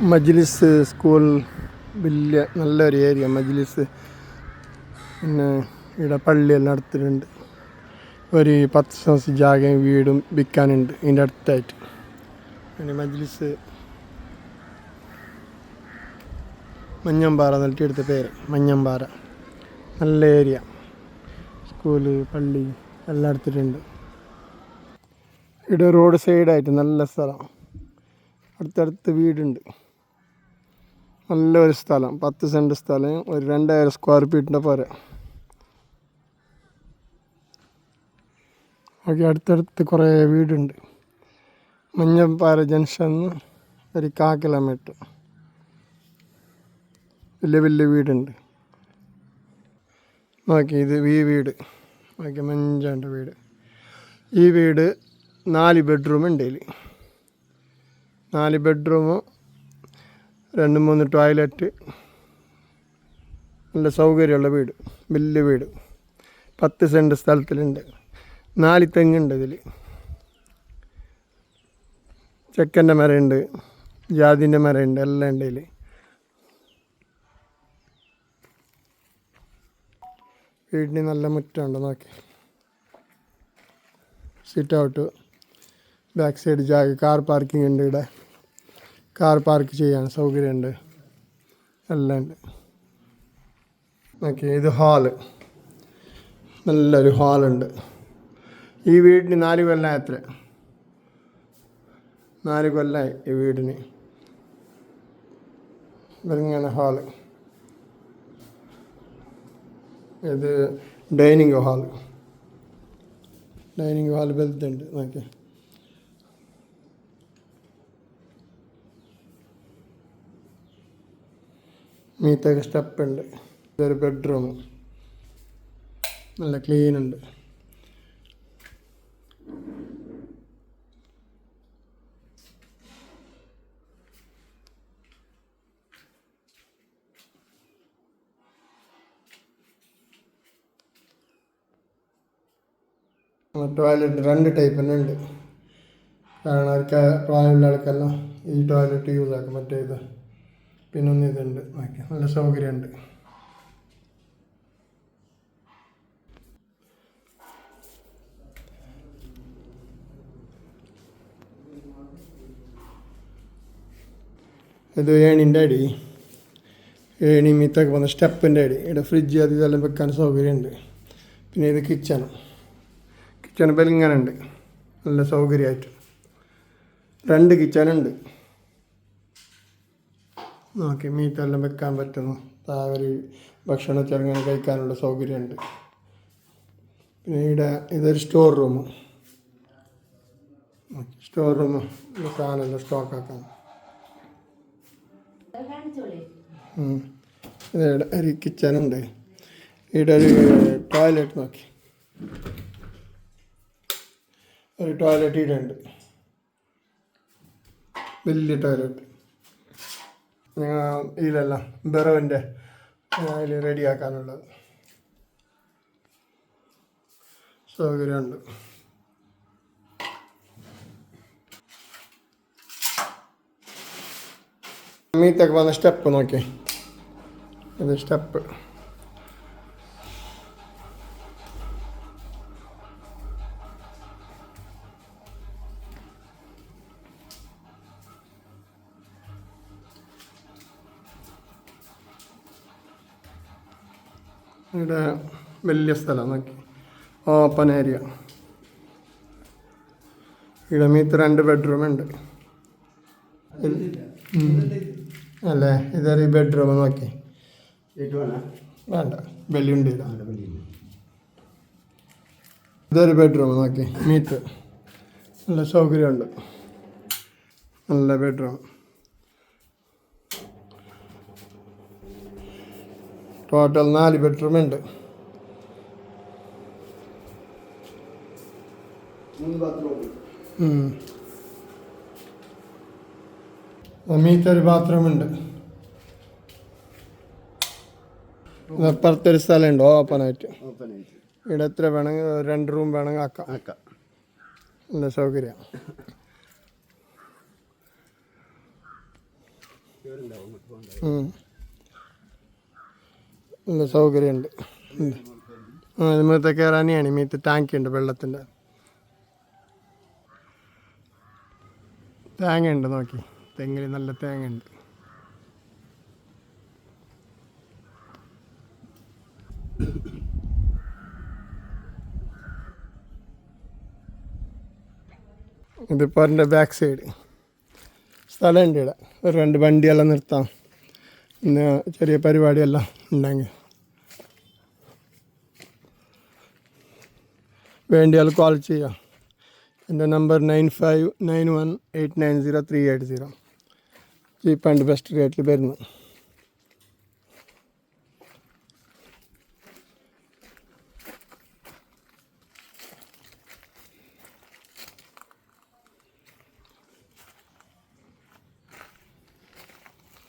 മജ്ലിസ് സ്കൂൾ വലിയ നല്ലൊരു ഏരിയ മജ്ലിസ്. പിന്നെ ഇവിടെ പള്ളിയെല്ലാം അടുത്തിട്ടുണ്ട്. ഒരു 10 സെൻസ് ജാഗയും വീടും വിൽക്കാനുണ്ട് ഇതിൻ്റെ അടുത്തായിട്ട്. പിന്നെ മജ്ലിസ് മഞ്ഞമ്പാറ എന്നിട്ട് എടുത്ത പേര് മഞ്ഞമ്പാറ. നല്ല ഏരിയ, സ്കൂള് പള്ളി എല്ലാം എടുത്തിട്ടുണ്ട്. ഇവിടെ റോഡ് സൈഡായിട്ട് നല്ല സ്ഥലം, അടുത്തടുത്ത് വീടുണ്ട്. നല്ലൊരു സ്ഥലം, 10 സെൻറ്റ് സ്ഥലം, ഒരു 2000 സ്ക്വയർ ഫീറ്റിൻ്റെ പോരെ. ഓക്കെ, അടുത്തടുത്ത് കുറേ വീടുണ്ട്. മഞ്ഞമ്പാറ ജംഗ്ഷന്ന് ഒരു 1/4 കിലോമീറ്റർ വലിയ വലിയ വീടുണ്ട്. നോക്കി ഇത് ഈ വീട് നോക്കി, മഞ്ചാൻ്റെ വീട്. ഈ വീട് 4 ബെഡ്റൂം ഉണ്ട്. ഇതിൽ 4 ബെഡ്റൂമും 2-3 ടോയ്ലറ്റ്, നല്ല സൗകര്യമുള്ള വീട്, വലിയ വീട്. 10 സെൻറ്റ് സ്ഥലത്തിലുണ്ട്. 4 തെങ്ങുണ്ട് ഇതിൽ. ചെക്കൻ്റെ മരമുണ്ട്, ജാതിൻ്റെ മരമുണ്ട്, എല്ലാം ഉണ്ട് ഇതിൽ. വീടിന് നല്ല മുറ്റമുണ്ട്. നോക്കി സിറ്റ് ഔട്ട്, ബാക്ക് സൈഡ് ജാഗ, കാർ പാർക്കിംഗ് ഉണ്ട്. ഇവിടെ കാർ പാർക്ക് ചെയ്യാൻ സൗകര്യമുണ്ട്, എല്ലാം ഉണ്ട്. ഓക്കെ, ഇത് ഹാള്, നല്ലൊരു ഹാളുണ്ട്. ഈ വീടിന് 4 കൊല്ലമായി. 4 കൊല്ലമായി ഈ വീടിന്. ഇങ്ങനെ ഹാള്, ഇത് ഡൈനിങ് ഹാള്. ഡൈനിങ് ഹാൾ വലുതുണ്ട്. നോക്കി മീത്തൊക്കെ സ്റ്റെപ്പ് ഉണ്ട്. ഇതൊരു ബെഡ്റൂം, നല്ല ക്ലീനുണ്ട്. ടോയ്ലറ്റ് 2 ടൈപ്പ് തന്നെ ഉണ്ട്. കാരണം അവർക്ക് പ്രായമുള്ള ആൾക്കെല്ലാം ഈ ടോയ്ലറ്റ് യൂസ് ആക്കും. മറ്റേ ഇത് പിന്നെ ഒന്ന് ഇതുണ്ട്. നോക്കി നല്ല സൗകര്യമുണ്ട്. ഇത് ഏണിൻ്റെ അടി, ഏണി മീത്തൊക്കെ പോകുന്ന സ്റ്റെപ്പിൻ്റെ അടി. ഇവിടെ ഫ്രിഡ്ജ് അത് ഇതെല്ലാം വെക്കാൻ സൗകര്യമുണ്ട്. പിന്നെ ഇത് കിച്ചണ് ഇങ്ങനെ ഉണ്ട്, നല്ല സൗകര്യമായിട്ട്. 2 കിച്ചനുണ്ട്. നോക്കി മീത്തെല്ലാം വെക്കാൻ പറ്റുന്നു. താഴെ ഭക്ഷണത്തിൽ അങ്ങനെ കഴിക്കാനുള്ള സൗകര്യമുണ്ട്. പിന്നെ ഇവിടെ ഇതൊരു സ്റ്റോർ റൂം. സാധനമെല്ലാം സ്റ്റോക്കാക്കാൻ. ഇവിടെ ഒരു കിച്ചനുണ്ട്. ഇവിടെ ഒരു ടോയ്ലറ്റ്. നോക്കി ഒരു ടോയ്ലറ്റ് ഇവിടെ ഉണ്ട്, വലിയ ടോയ്ലറ്റ്. ഇതിലെല്ലാം ബെറോവിൻ്റെ അതിൽ റെഡിയാക്കാനുള്ളത് സൗകര്യമുണ്ട്. മീത്തൊക്കെ വന്ന സ്റ്റെപ്പ്. നോക്കി ഇത് സ്റ്റെപ്പ്. ഇവിടെ വലിയ സ്ഥലം. നോക്കി ഓപ്പൺ ഏരിയ. ഇവിടെ മീത്ത് 2 ബെഡ്റൂം ഉണ്ട് അല്ലേ. ഇതൊരു ബെഡ്റൂം. നോക്കി വേണ്ട, വെളിയുണ്ട്. ഇതൊരു ബെഡ്റൂം. നോക്കി മീത്ത് നല്ല സൗകര്യമുണ്ട്, നല്ല ബെഡ്റൂം. ടോട്ടൽ 4 ബെഡ്റൂം ഉണ്ട്. 3 ബാത്റൂം. മീത്തൊരു ബാത്റൂം ഉണ്ട്. അപ്പുറത്തൊരു സ്ഥലമുണ്ട് ഓപ്പണായിട്ട്. ഇവിടെ എത്ര വേണമെങ്കിൽ 2 റൂം വേണമെങ്കിൽ ആക്കാം. നല്ല സൗകര്യം. നല്ല സൗകര്യമുണ്ട്. മീത്ത കയറാനെയാണ്. മീത്ത ടാങ്കുണ്ട്, വെള്ളത്തിൻ്റെ തേങ്ങ ഉണ്ട്. നോക്കി, തെങ്ങിൽ നല്ല തേങ്ങ ഉണ്ട്. ഇതിപ്പോൾ അതിൻ്റെ ബാക്ക് സൈഡ് സ്ഥലമുണ്ട്. ഇവിടെ ഒരു 2 വണ്ടിയെല്ലാം നിർത്താം. പിന്നെ ചെറിയ പരിപാടിയെല്ലാം ഉണ്ടെങ്കിൽ വേണ്ടിയാൽ കോൾ ചെയ്യാം. എൻ്റെ നമ്പർ 9591890380. ചീപ്പ് ആൻഡ് ബെസ്റ്റ് റേറ്റിൽ വരുന്നു.